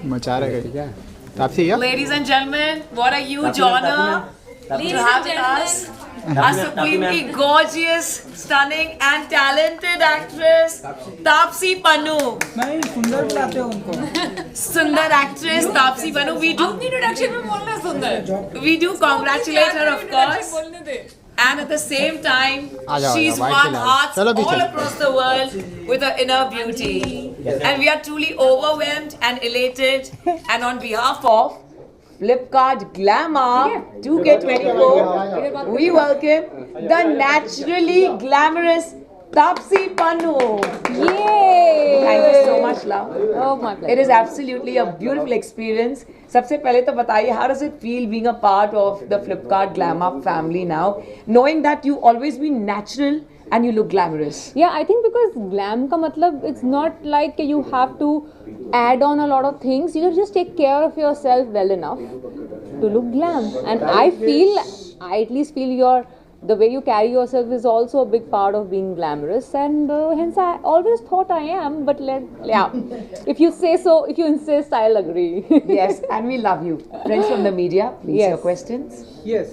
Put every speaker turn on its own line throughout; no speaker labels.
मचा रहे क्या तापसी या
Ladies and gentlemen, what a huge honor to have with us a supremely gorgeous, stunning and talented actress, Taapsee Pannu.
नहीं सुंदर बुलाते हो उनको.
Sundar actress Taapsee Pannu. We do congratulate her, of course. And at the same time, she's won hearts all across the world with her inner beauty. And we are truly overwhelmed and elated. And on behalf of Flipkart Glamour 2K24, we welcome the naturally glamorous Taapsee Pannu.
Yay!
Thank you so much, love.
Oh my pleasure.
It is absolutely a beautiful experience. सबसे पहले तो बताइए, how does it feel being a part of the Flipkart Glamour family now, knowing that you always been natural and you look glamorous?
Yeah, I think because glam का मतलब it's not like you have to add on a lot of things. You just take care of yourself well enough to look glam. And I at least feel the way you carry yourself is also a big part of being glamorous, and hence I always thought I am. But if you say so, if you insist, I'll agree.
Yes, and we love you. Friends from the media, please
Yes.
your questions.
Yes.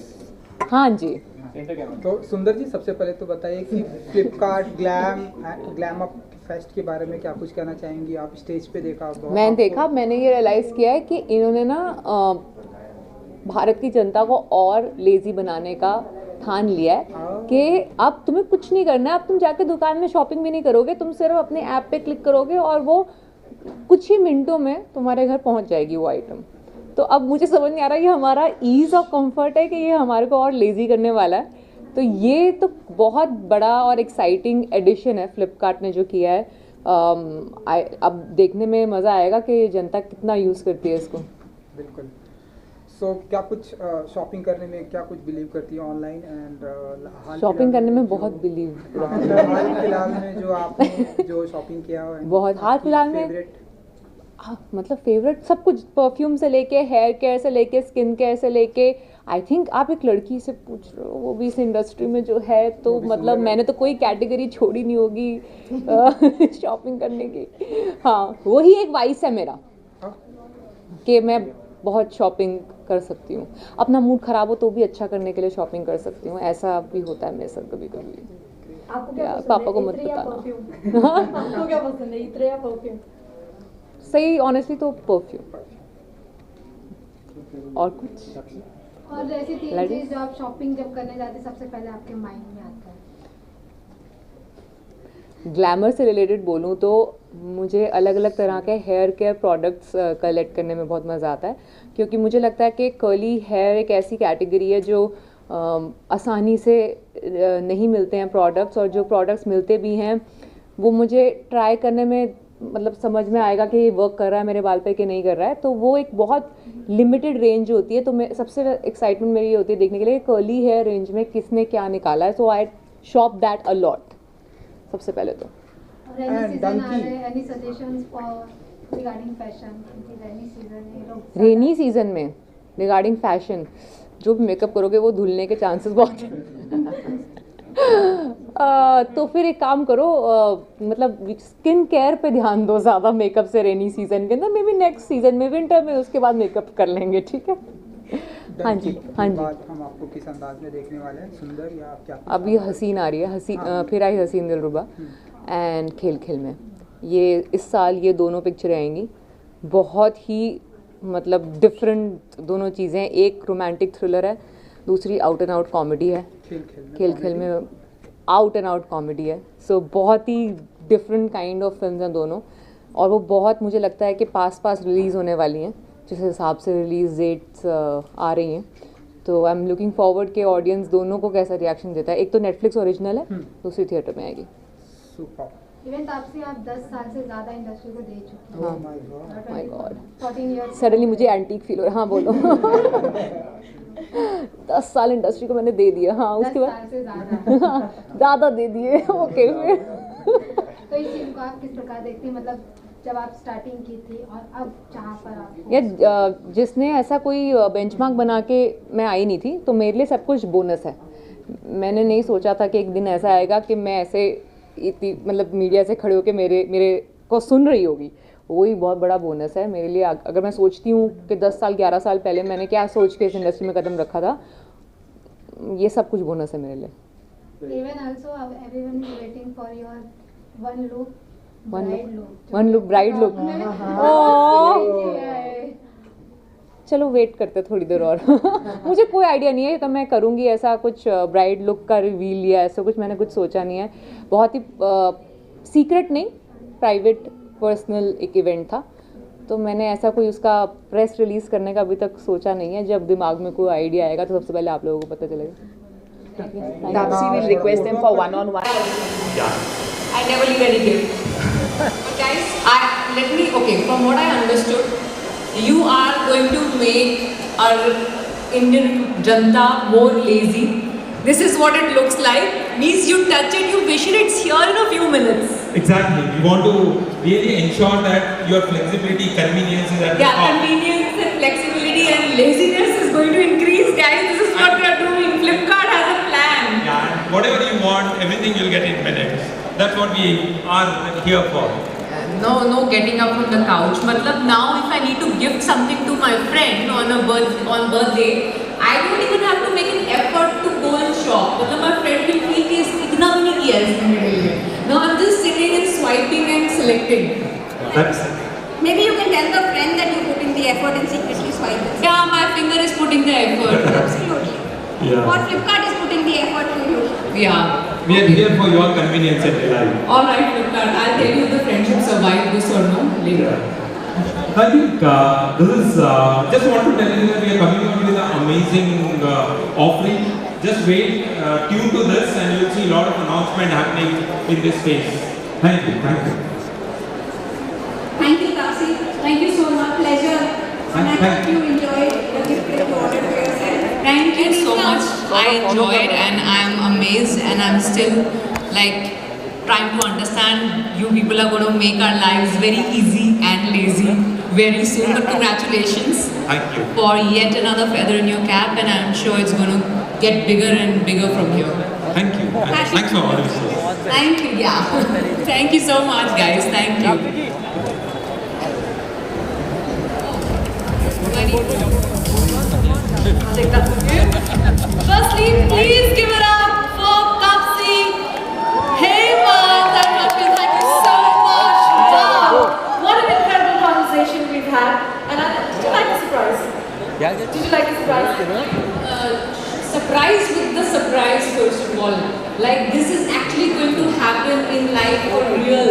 हाँ जी.
तो सुंदर जी सबसे पहले तो बताइए कि Flipkart glam up fest के बारे में क्या कुछ कहना चाहेंगी. आप स्टेज पे देखा
मैंने ये रियलाइज़ किया है कि इन्होंने ना भारत की जनता को और लेज़ी बनाने का ठान लिया है कि अब तुम्हें कुछ नहीं करना है. अब तुम जाके दुकान में शॉपिंग भी नहीं करोगे, तुम सिर्फ अपने ऐप पे क्लिक करोगे और वो कुछ ही मिनटों में तुम्हारे घर पहुंच जाएगी वो आइटम. तो अब मुझे समझ नहीं आ रहा ये हमारा ईज़ ऑफ कंफर्ट है कि ये हमारे को और लेज़ी करने वाला है. तो ये तो बहुत बड़ा और एक्साइटिंग एडिशन है फ्लिपकार्ट ने जो किया है. अब देखने में मज़ा आएगा कि जनता कितना यूज़ करती है इसको.
बिल्कुल. सो क्या कुछ शॉपिंग करने में क्या कुछ बिलीव करती है ऑनलाइन एंड
शॉपिंग करने में बहुत बिलीव.
हाल फिलहाल में जो आपने जो शॉपिंग किया है
बहुत हाल फिलहाल में मतलब फेवरेट सब कुछ, परफ्यूम से लेके हेयर केयर से लेके स्किन केयर से लेके. आई थिंक आप एक लड़की से पूछ रहे हो, वो भी इस इंडस्ट्री में जो है, तो मतलब मैंने तो कोई कैटेगरी छोड़ी नहीं होगी शॉपिंग करने की. हाँ, वही एक वाइस है मेरा कि मैं बहुत शॉपिंग कर सकती हूँ. अपना मूड ख़राब हो तो भी अच्छा करने के लिए शॉपिंग कर सकती हूँ. ऐसा भी होता है मेरे साथ कभी कभी. पापा को मत बताना.
आपको क्या पसंद है, इत्र या परफ्यूम?
सही ऑनेस्टली तो परफ्यूम. और कुछ
और ऐसी तीन चीज जो आप शॉपिंग जब करने जाते सबसे पहले आपके माइंड में आता है?
ग्लैमर से रिलेटेड बोलूँ तो मुझे अलग अलग तरह के हेयर केयर प्रोडक्ट्स कलेक्ट करने में बहुत मज़ा आता है, क्योंकि मुझे लगता है कि कर्ली हेयर एक ऐसी कैटेगरी है जो आसानी से नहीं मिलते हैं प्रोडक्ट्स, और जो प्रोडक्ट्स मिलते भी हैं वो मुझे ट्राई करने में मतलब समझ में आएगा कि ये वर्क कर रहा है मेरे बाल पे कि नहीं कर रहा है. तो वो एक बहुत लिमिटेड रेंज होती है. तो मैं सबसे एक्साइटमेंट मेरी ये होती है देखने के लिए कर्ली हेयर रेंज में किसने क्या निकाला है. सो आई शॉप दैट अ लॉट सबसे पहले तो. रेनी सीजन में रिगार्डिंग फैशन जो भी मेकअप करोगे वो धुलने के चांसेस बहुत हैं. तो फिर एक काम करो, मतलब स्किन केयर पे ध्यान दो ज़्यादा मेकअप से रेनी सीजन के अंदर. मे बी नेक्स्ट सीजन में विंटर में उसके बाद मेकअप कर लेंगे. ठीक है. हाँ जी.
हम आपको किस अंदाज में देखने वाले हैं, सुंदर या क्या?
अभी हसीन आ रही है, फिर आई हसीन दिलरुबा एंड खेल खेल में. ये इस साल ये दोनों पिक्चरें आएंगी. बहुत ही मतलब डिफरेंट दोनों चीज़ें. एक रोमांटिक थ्रिलर है, दूसरी आउट एंड आउट कॉमेडी है. खेल खेल में आउट एंड आउट कॉमेडी है. सो बहुत ही डिफरेंट काइंड ऑफ फिल्म हैं दोनों, और वो बहुत मुझे लगता है कि पास रिलीज़ होने वाली हैं जिस हिसाब से रिलीज़ डेट्स आ रही हैं. तो आई एम लुकिंग फॉरवर्ड के ऑडियंस दोनों को कैसा रिएक्शन देता है. एक तो नेटफ्लिक्स ओरिजिनल है, दूसरी थिएटर में आएगी.
इवन तापसी आप 10 साल से ज़्यादा इंडस्ट्री को दे चुकी हैं.
हाँ, माय गॉड,
14 इयर्स.
सडनली मुझे एंटीक फील हो रहा है. हाँ बोलो. 10 साल इंडस्ट्री को मैंने दे दिया. हाँ, उसके बाद ज़्यादा दे दिए. ओके.
तो इस चीज़ को आप किस प्रकार देखती हैं, मतलब जब आप स्टार्टिंग की थी और अब जहाँ पर आप?
या जिसने ऐसा कोई बेंचमार्क बना के मैं आई नहीं थी, तो मेरे लिए सब कुछ बोनस है. मैंने नहीं सोचा था कि एक दिन ऐसा आएगा कि मैं ऐसे इतनी मतलब मीडिया से खड़े होकर मेरे को सुन रही होगी, वही बहुत बड़ा बोनस है मेरे लिए। अगर मैं सोचती हूँ कि 10 साल 11 साल पहले मैंने क्या सोच के इस इंडस्ट्री में कदम रखा था, ये सब कुछ बोनस है मेरे लिए।
Even also, everyone is waiting for your one look,
bride look. चलो वेट करते थोड़ी देर और। मुझे कोई आइडिया नहीं है, तो मैं करूँगी ऐसा कुछ ब्राइड लुक का रिवील या ऐसा कुछ मैंने कुछ सोचा नहीं है। बहुत ही सीक्रेट नहीं, प्राइवेट पर्सनल एक इवेंट था, तो मैंने ऐसा कोई उसका प्रेस रिलीज़ करने का अभी तक सोचा नहीं है। जब दिमाग में कोई आइडिया आएगा तो सबसे पहले आप लोगों को पता चलेगा।
Tapsi will request them for one-on-one. I never leave any gift. But guys, from what I understood, you are going to make our Indian Janta more lazy. This is what it looks like. Means you touch it, you wish it, it's here in a few minutes.
Exactly. We want to really ensure that your flexibility, convenience is at the top.
Convenience and flexibility and laziness is going to increase, guys. This is what we are doing. Flipkart has a plan.
Yeah, and whatever you want, everything you'll get in minutes. That's what we are here for.
No getting up from the couch. Matlab now if I need to gift something to my friend on birthday, I don't even have to make an effort to go and shop. Matlab my friend will feel कि इतना भी नहीं किया इसने मेरे लिए. Now I'm just sitting and swiping and selecting.
That's
Maybe you can tell the friend that you put in the effort and secretly swipe it.
Yeah, my finger is putting the effort.
Absolutely.
Yeah.
Or Flipkart is putting the effort to you.
Yeah.
We are here for your convenience and delight.
Alright, Flipkart. I'll tell you if the friendship survived this or no later.
I think this is just want to tell you that we are coming out with an amazing offering. Just wait, tune to this, and you will see a lot of announcement happening in this space. Thank you.
Thank you, Tapsi. Thank you so much. Pleasure. And I hope you enjoyed the gift that you ordered for yourself.
Thank you so much. I enjoyed and I'm amazed and I'm still like trying to understand. You people are going to make our lives very easy and lazy very soon. But congratulations.
Thank you.
For yet another feather in your cap, and I'm sure it's going to get bigger and bigger from here.
Thank you. Thanks for all this.
Thank you. Yeah. Thank you so much, guys. Thank you. Firstly, please give it up for Tapsi, Hemant and Rashmi. Thank you so much. Wow, what an incredible conversation we've had. And did you like the surprise? Did you like the surprise? Surprise with the surprise, first of all. Like, this is actually going to happen in life for real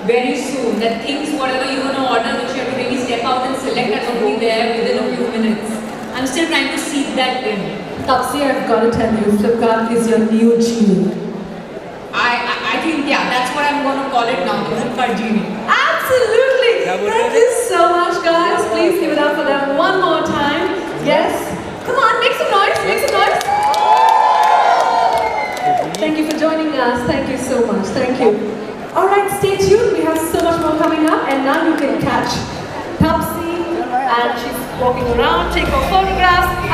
very soon. That things, whatever you're going to order, which you have to really step out and select, are going to be there within a few minutes. I'm still trying to seed that in.
Tapsi, I've got to tell you, Flipkart is your new genie.
I think, yeah, that's what I'm going to call it now, the Flipkart genie.
Absolutely! Thank you so much, guys. Please give it up for them one more time. Yes? Come on, make some noise, make some noise. Thank you for joining us. Thank you so much. Thank you. Alright, stay tuned. We have so much more coming up, and now you can catch Tapsi, and she's walking around, take her photographs.